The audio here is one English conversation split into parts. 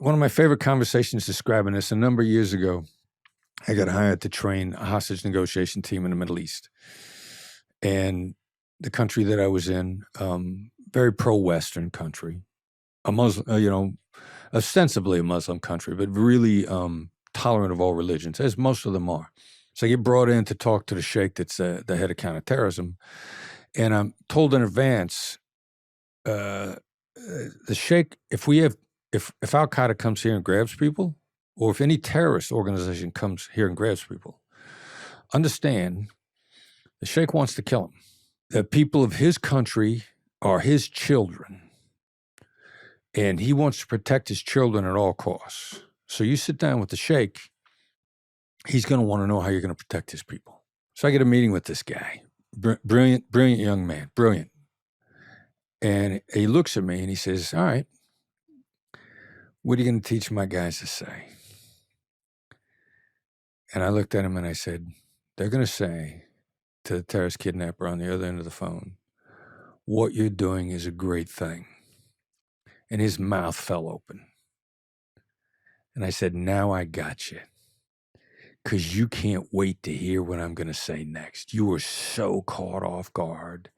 one of my favorite conversations describing this, a number of years ago, I got hired to train a hostage negotiation team in the Middle East. And the country that I was in, very pro-Western country, a Muslim, ostensibly a Muslim country, but really tolerant of all religions, as most of them are. So I get brought in to talk to the sheikh that's the head of counterterrorism. And I'm told in advance, the sheikh, if Al-Qaeda comes here and grabs people, or if any terrorist organization comes here and grabs people, understand the sheikh wants to kill them. The people of his country are his children, and he wants to protect his children at all costs. So you sit down with the sheikh, he's going to want to know how you're going to protect his people. So I get a meeting with this guy, brilliant young man, brilliant. And he looks at me and he says, all right, what are you going to teach my guys to say? And I looked at him and I said, they're going to say to the terrorist kidnapper on the other end of the phone, what you're doing is a great thing. And his mouth fell open. And I said, now I got you. Because you can't wait to hear what I'm going to say next. You were so caught off guard.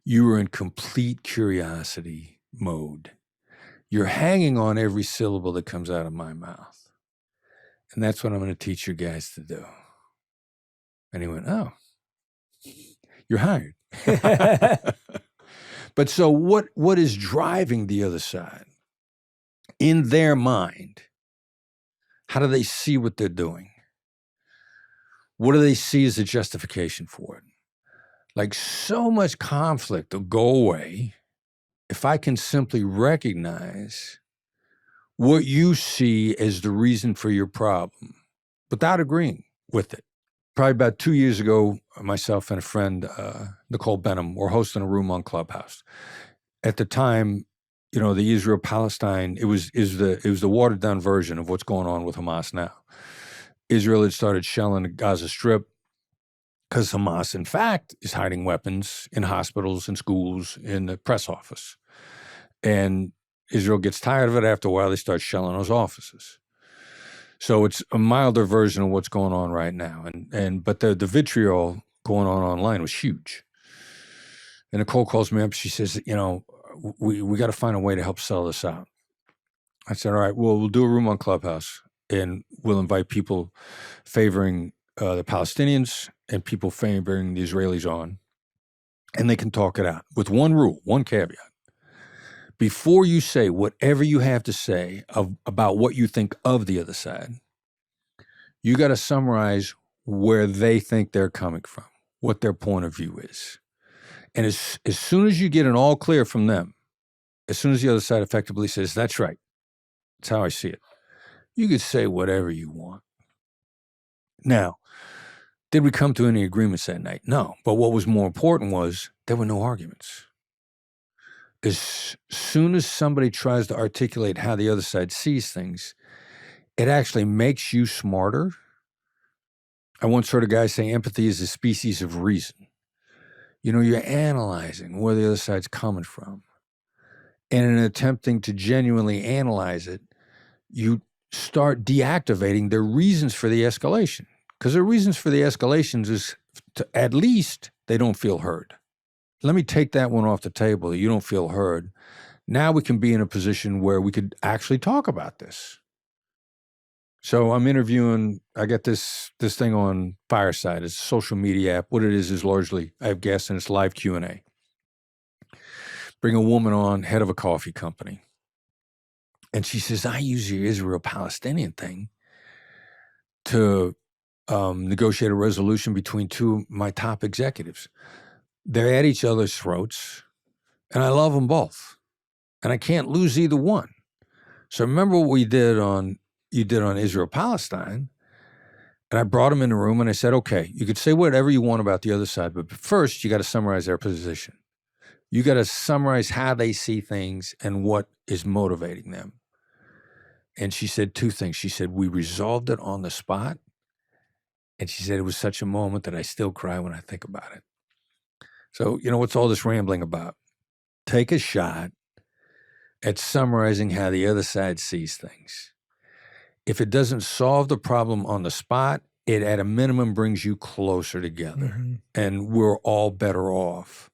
You were in complete curiosity mode. You're hanging on every syllable that comes out of my mouth. And that's what I'm going to teach you guys to do. And he went, oh, you're hired. But so what is driving the other side? In their mind, how do they see what they're doing? What do they see as a justification for it? Like, so much conflict will go away if I can simply recognize what you see as the reason for your problem without agreeing with it. Probably about 2 years ago, myself and a friend, Nicole Benham, were hosting a room on Clubhouse. At the time, the Israel-Palestine, it was the watered-down version of what's going on with Hamas now. Israel had started shelling the Gaza Strip because Hamas, in fact, is hiding weapons in hospitals and schools, in the press office. And Israel gets tired of it. After a while, they start shelling those offices. So it's a milder version of what's going on right now. But the vitriol going on online was huge. And Nicole calls me up. She says, we got to find a way to help sell this out. I said, all right, well, we'll do a room on Clubhouse, and we'll invite people favoring the Palestinians and people favoring the Israelis on, and they can talk it out with one rule, one caveat. Before you say whatever you have to say about what you think of the other side, you got to summarize where they think they're coming from, what their point of view is. And as soon as you get an all clear from them, as soon as the other side effectively says, that's right, that's how I see it, you could say whatever you want. Now, did we come to any agreements that night? No. But what was more important was there were no arguments. As soon as somebody tries to articulate how the other side sees things, it actually makes you smarter. I once heard a guy say empathy is a species of reason. You're analyzing where the other side's coming from. And in attempting to genuinely analyze it, you start deactivating their reasons for the escalation. Because their reasons for the escalations is at least they don't feel heard. Let me take that one off the table. You don't feel heard. Now we can be in a position where we could actually talk about this. So I'm interviewing, I got this thing on Fireside. It's a social media app. What it is largely, I have guests, and it's live Q&A. Bring a woman on, head of a coffee company. And she says, I use your Israel-Palestinian thing to negotiate a resolution between two of my top executives. They're at each other's throats, and I love them both. And I can't lose either one. So remember what you did on Israel-Palestine, and I brought them in the room and I said, okay, you could say whatever you want about the other side, but first you got to summarize their position. You got to summarize how they see things and what is motivating them. And she said two things. She said, we resolved it on the spot. And she said, it was such a moment that I still cry when I think about it. So, what's all this rambling about? Take a shot. at summarizing how the other side sees things. If it doesn't solve the problem on the spot, it at a minimum brings you closer together, and we're all better off.